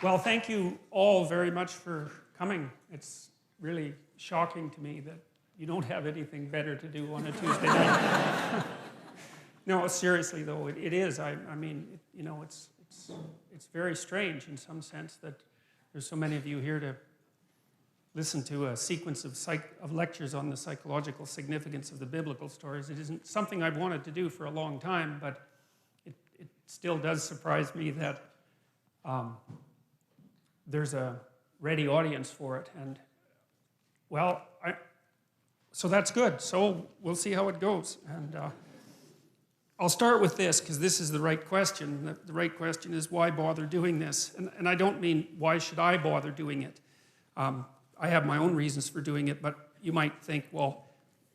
Well, thank you all very much for coming. It's really shocking to me that you don't have anything better to do on a Tuesday night. No, seriously though, it is. I mean, you know, it's very strange in some sense that there's so many of you here to listen to a sequence of lectures on the psychological significance of the biblical stories. It isn't something I've wanted to do for a long time, but it still does surprise me that there's a ready audience for it. And well, so that's good. So we'll see how it goes. And I'll start with this because this is the right question. The right question is, why bother doing this? And I don't mean why should I bother doing it. I have my own reasons for doing it, but you might think, well,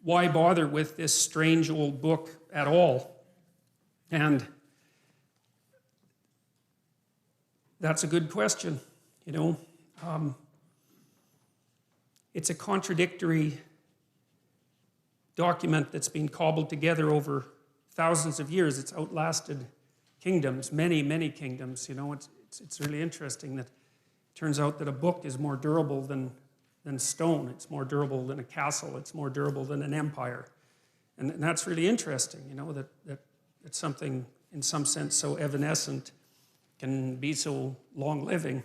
why bother with this strange old book at all? And that's a good question, you know. It's a contradictory document that's been cobbled together over thousands of years. It's outlasted kingdoms, many, many kingdoms. You know, it's really interesting that it turns out that a book is more durable than stone. It's more durable than a castle. It's more durable than an empire. And that's really interesting, you know, that something in some sense so evanescent can be so long-living.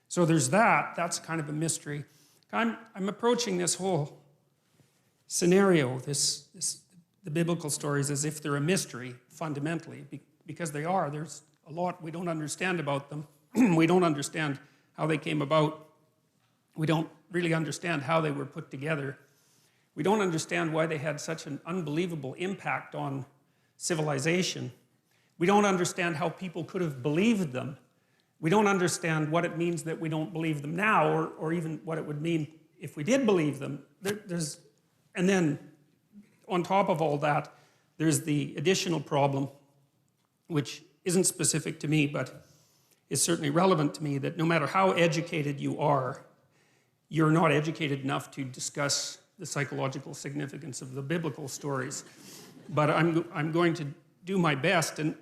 So there's that. That's kind of a mystery. I'm approaching this whole scenario, the biblical stories, as if they're a mystery, fundamentally, because they are. There's a lot we don't understand about them. We don't understand how they came about. We don't really understand how they were put together. We don't understand why they had such an unbelievable impact on civilization. We don't understand how people could have believed them. We don't understand what it means that we don't believe them now, or even what it would mean if we did believe them. And then, on top of all that, there's the additional problem, which isn't specific to me, but is certainly relevant to me, that no matter how educated you are, you're not educated enough to discuss the psychological significance of the biblical stories. But I'm going to do my best, and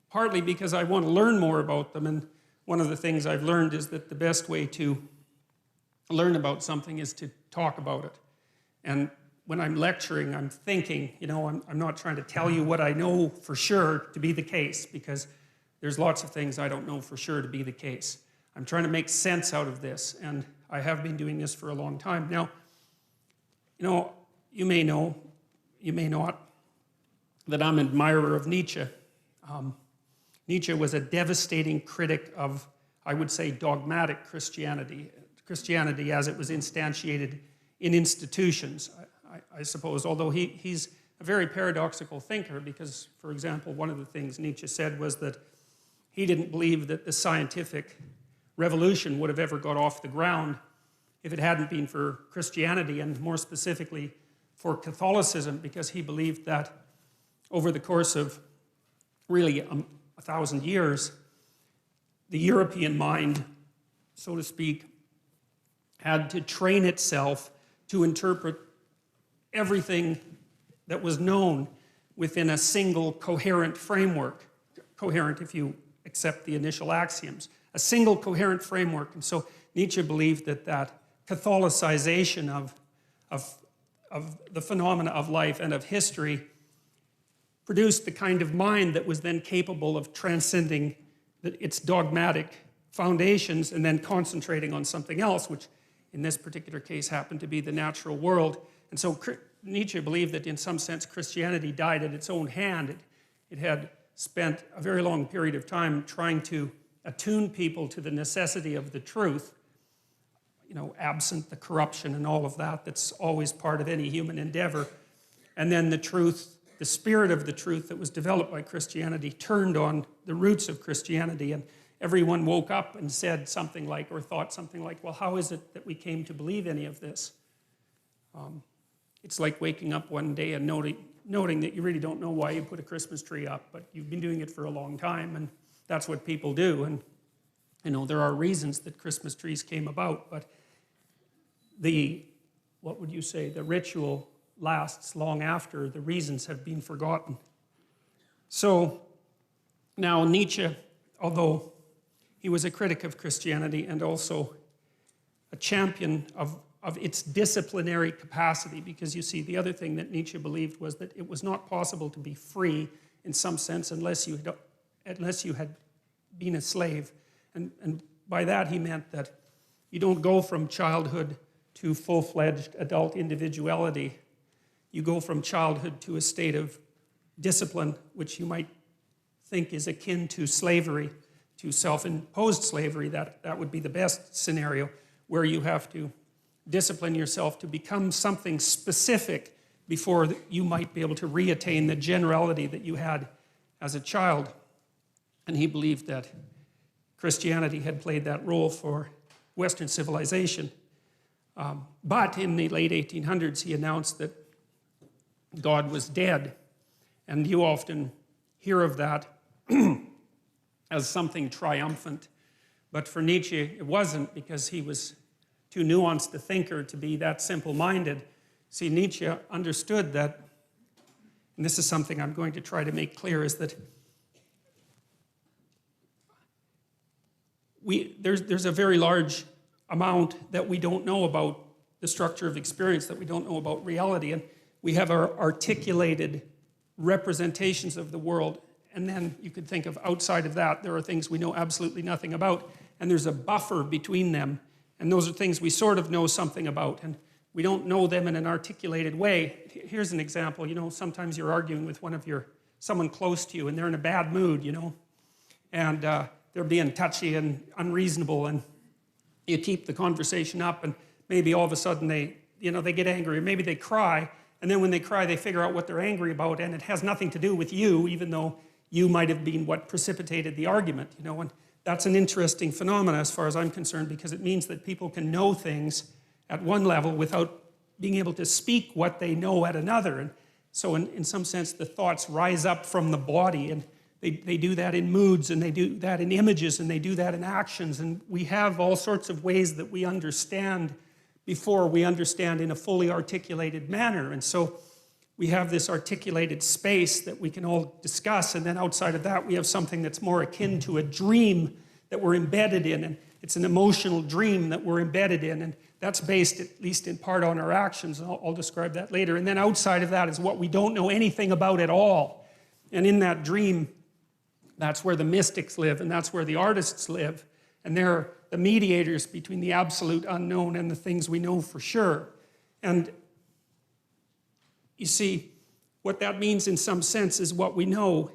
partly because I want to learn more about them. And one of the things I've learned is that the best way to learn about something is to talk about it. And when I'm lecturing, I'm thinking, you know, I'm not trying to tell you what I know for sure to be the case, because there's lots of things I don't know for sure to be the case. I'm trying to make sense out of this, and I have been doing this for a long time. Now, you know, you may not, that I'm an admirer of Nietzsche. Nietzsche was a devastating critic of, I would say, dogmatic Christianity. Christianity as it was instantiated in institutions, I suppose, although he's a very paradoxical thinker because, for example, one of the things Nietzsche said was that he didn't believe that the scientific revolution would have ever got off the ground if it hadn't been for Christianity, and more specifically for Catholicism, because he believed that over the course of really 1,000 years, the European mind, so to speak, had to train itself to interpret everything that was known within a single coherent framework. Coherent if you accept the initial axioms. A single coherent framework. And so Nietzsche believed that Catholicization of the phenomena of life and of history produced the kind of mind that was then capable of transcending its dogmatic foundations and then concentrating on something else, which in this particular case happened to be the natural world. And so Nietzsche believed that in some sense Christianity died at its own hand. It had spent a very long period of time trying to attune people to the necessity of the truth, you know, absent the corruption and all of that that's always part of any human endeavor. And then the truth, the spirit of the truth that was developed by Christianity turned on the roots of Christianity, and everyone woke up and said something like, or thought something like, well, how is it that we came to believe any of this? It's like waking up one day and noting that you really don't know why you put a Christmas tree up, but you've been doing it for a long time, and that's what people do. And you know, there are reasons that Christmas trees came about, but what would you say, the ritual lasts long after the reasons have been forgotten. So now Nietzsche, although he was a critic of Christianity and also a champion of its disciplinary capacity, because you see, the other thing that Nietzsche believed was that it was not possible to be free in some sense unless you had been a slave. And by that he meant that you don't go from childhood to full-fledged adult individuality. You go from childhood to a state of discipline, which you might think is akin to slavery, to self-imposed slavery. That would be the best scenario, where you have to discipline yourself to become something specific before you might be able to reattain the generality that you had as a child. And he believed that Christianity had played that role for Western civilization. But in the late 1800s, he announced that God was dead. And you often hear of that as something triumphant. But for Nietzsche, it wasn't, because he was too nuanced a thinker to be that simple-minded. See, Nietzsche understood that, and this is something I'm going to try to make clear, is that there's a very large amount that we don't know about the structure of experience, that we don't know about reality. And we have our articulated representations of the world, and then you could think of outside of that, there are things we know absolutely nothing about, and there's a buffer between them, and those are things we sort of know something about, and we don't know them in an articulated way. Here's an example. You know, sometimes you're arguing with someone close to you, and they're in a bad mood, you know, and they're being touchy and unreasonable, and you keep the conversation up, and maybe all of a sudden they get angry, or maybe they cry, and then when they cry, they figure out what they're angry about, and it has nothing to do with you, even though you might have been what precipitated the argument, you know. And that's an interesting phenomenon as far as I'm concerned, because it means that people can know things at one level without being able to speak what they know at another. And so in some sense, the thoughts rise up from the body, and they do that in moods, and they do that in images, and they do that in actions. And we have all sorts of ways that we understand before we understand in a fully articulated manner. And so we have this articulated space that we can all discuss, and then outside of that we have something that's more akin to a dream that we're embedded in, and it's an emotional dream that we're embedded in, and that's based at least in part on our actions, and I'll describe that later. And then outside of that is what we don't know anything about at all. And in that dream, that's where the mystics live, and that's where the artists live, and they're the mediators between the absolute unknown and the things we know for sure. And you see, what that means in some sense is what we know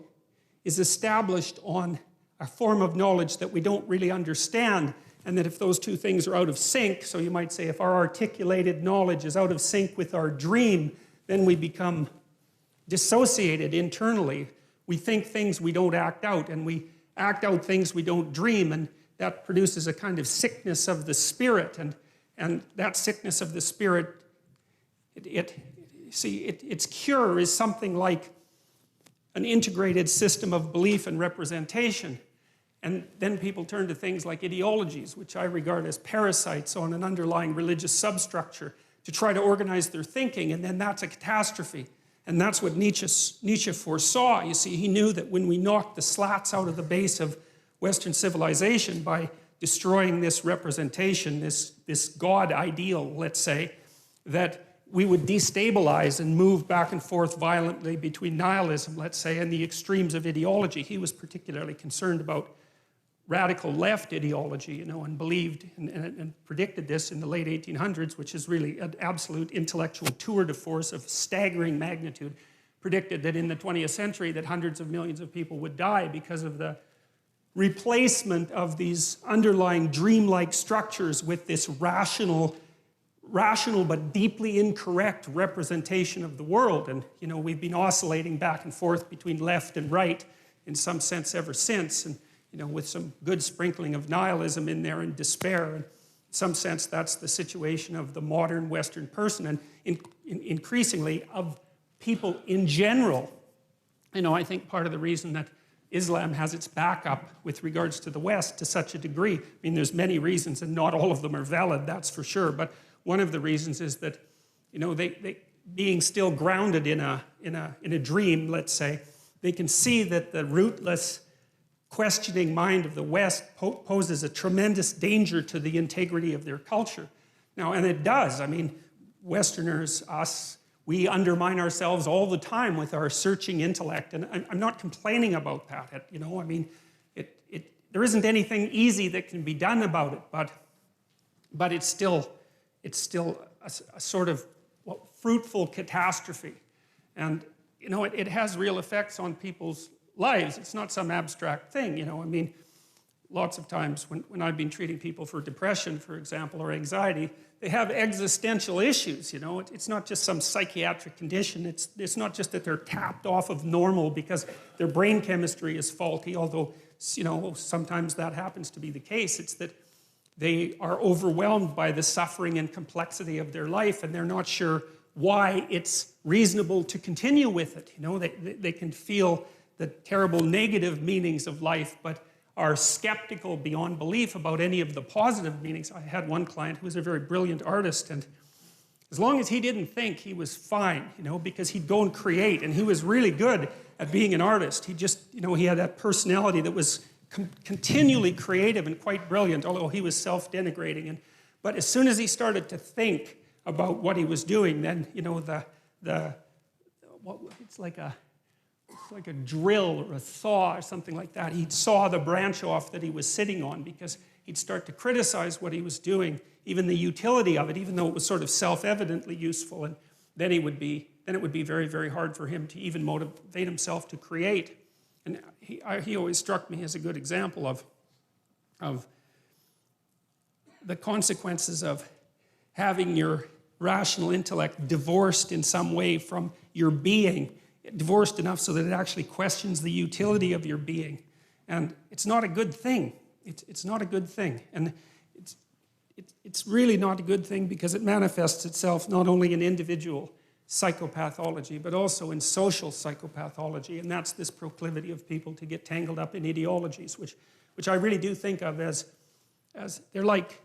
is established on a form of knowledge that we don't really understand, and that if those two things are out of sync, so you might say if our articulated knowledge is out of sync with our dream, then we become dissociated internally. We think things we don't act out, and we act out things we don't dream, and that produces a kind of sickness of the spirit, and that sickness of the spirit, its cure is something like an integrated system of belief and representation. And then people turn to things like ideologies, which I regard as parasites on an underlying religious substructure, to try to organize their thinking, and then that's a catastrophe. And that's what Nietzsche foresaw. You see, he knew that when we knocked the slats out of the base of Western civilization by destroying this representation, this God ideal, let's say, that we would destabilize and move back and forth violently between nihilism, let's say, and the extremes of ideology. He was particularly concerned about radical left ideology, you know, and believed and predicted this in the late 1800s, which is really an absolute intellectual tour de force of staggering magnitude. Predicted that in the 20th century that hundreds of millions of people would die because of the replacement of these underlying dreamlike structures with this rational but deeply incorrect representation of the world. And, you know, we've been oscillating back and forth between left and right in some sense ever since, and, you know, with some good sprinkling of nihilism in there and despair. And in some sense, that's the situation of the modern Western person, and increasingly of people in general. You know, I think part of the reason that Islam has its backup with regards to the West to such a degree, I mean, there's many reasons, and not all of them are valid, that's for sure, but one of the reasons is that, you know, they being still grounded in a dream, let's say, they can see that the rootless questioning mind of the West poses a tremendous danger to the integrity of their culture. Now, and it does. I mean, Westerners, us, we undermine ourselves all the time with our searching intellect, and I'm not complaining about that. You know, I mean, there isn't anything easy that can be done about it, but it's still a sort of fruitful catastrophe, and you know, it has real effects on people's lives. It's not some abstract thing, you know. I mean, lots of times when I've been treating people for depression, for example, or anxiety, they have existential issues, you know. It's not just some psychiatric condition. It's not just that they're tapped off of normal because their brain chemistry is faulty, although, you know, sometimes that happens to be the case. It's that they are overwhelmed by the suffering and complexity of their life, and they're not sure why it's reasonable to continue with it. You know, they can feel the terrible negative meanings of life, but are skeptical beyond belief about any of the positive meanings. I had one client who was a very brilliant artist, and as long as he didn't think, he was fine, you know, because he'd go and create, and he was really good at being an artist. He just, you know, he had that personality that was continually creative and quite brilliant, although he was self-denigrating. But as soon as he started to think about what he was doing, then, you know, it's like a drill or a saw or something like that. He'd saw the branch off that he was sitting on, because he'd start to criticize what he was doing, even the utility of it, even though it was sort of self-evidently useful. And then it would be very, very hard for him to even motivate himself to create. And he always struck me as a good example of the consequences of having your rational intellect divorced in some way from your being, divorced enough so that it actually questions the utility of your being. And it's not a good thing. It's not a good thing. And it's really not a good thing, because it manifests itself not only in individual psychopathology, but also in social psychopathology. And that's this proclivity of people to get tangled up in ideologies, which I really do think of as they're like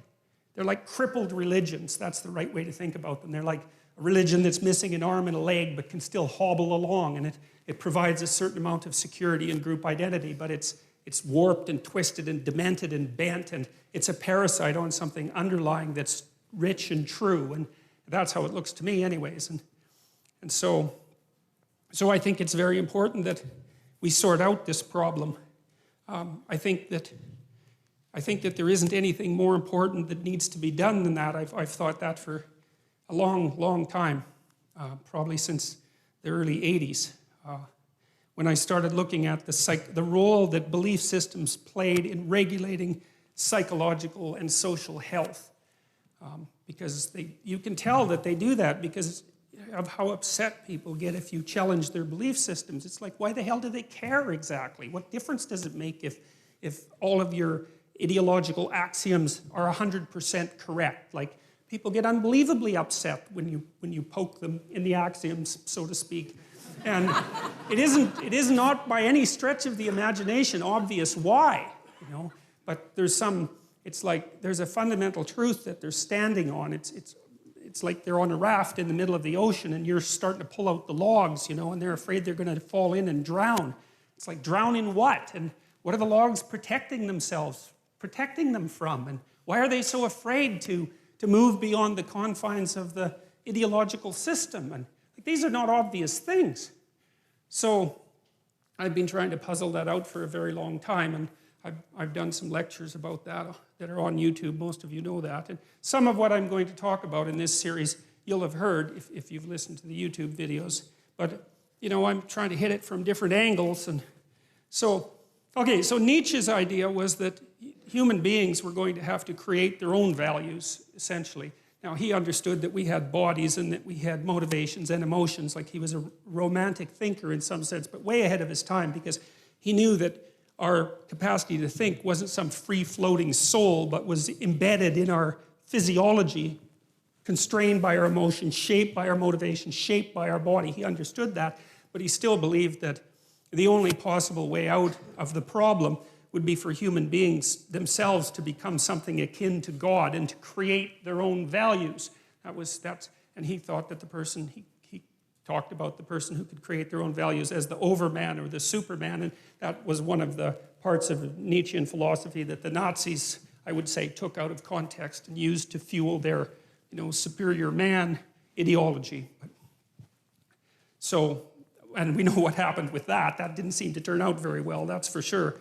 crippled religions. That's the right way to think about them. They're like a religion that's missing an arm and a leg but can still hobble along, and it provides a certain amount of security and group identity, but it's warped and twisted and demented and bent, and it's a parasite on something underlying that's rich and true, and that's how it looks to me anyways. And so I think it's very important that we sort out this problem. I think that there isn't anything more important that needs to be done than that. I've thought that for a long, long time, probably since the early 80s, when I started looking at the role that belief systems played in regulating psychological and social health. Because you can tell that they do that because of how upset people get if you challenge their belief systems. It's like, why the hell do they care exactly? What difference does it make if all of your ideological axioms are 100% correct? Like, people get unbelievably upset when you poke them in the axioms, so to speak. And it is not by any stretch of the imagination obvious why, you know. But it's like there's a fundamental truth that they're standing on. It's like they're on a raft in the middle of the ocean, and you're starting to pull out the logs, you know, and they're afraid they're going to fall in and drown. It's like, drown in what? And what are the logs protecting them from? And why are they so afraid to move beyond the confines of the ideological system? And like, these are not obvious things. So I've been trying to puzzle that out for a very long time, and I've done some lectures about that are on YouTube. Most of you know that. And some of what I'm going to talk about in this series you'll have heard if you've listened to the YouTube videos. But, you know, I'm trying to hit it from different angles. And so Nietzsche's idea was that human beings were going to have to create their own values, essentially. Now, he understood that we had bodies and that we had motivations and emotions. Like, he was a romantic thinker in some sense, but way ahead of his time, because he knew that our capacity to think wasn't some free-floating soul, but was embedded in our physiology, constrained by our emotions, shaped by our motivations, shaped by our body. He understood that, but he still believed that the only possible way out of the problem would be for human beings themselves to become something akin to God and to create their own values. And he thought that the person, he talked about the person who could create their own values as the overman or the superman, and that was one of the parts of Nietzschean philosophy that the Nazis, I would say, took out of context and used to fuel their, superior man ideology. So, and we know what happened with that. That didn't seem to turn out very well, that's for sure.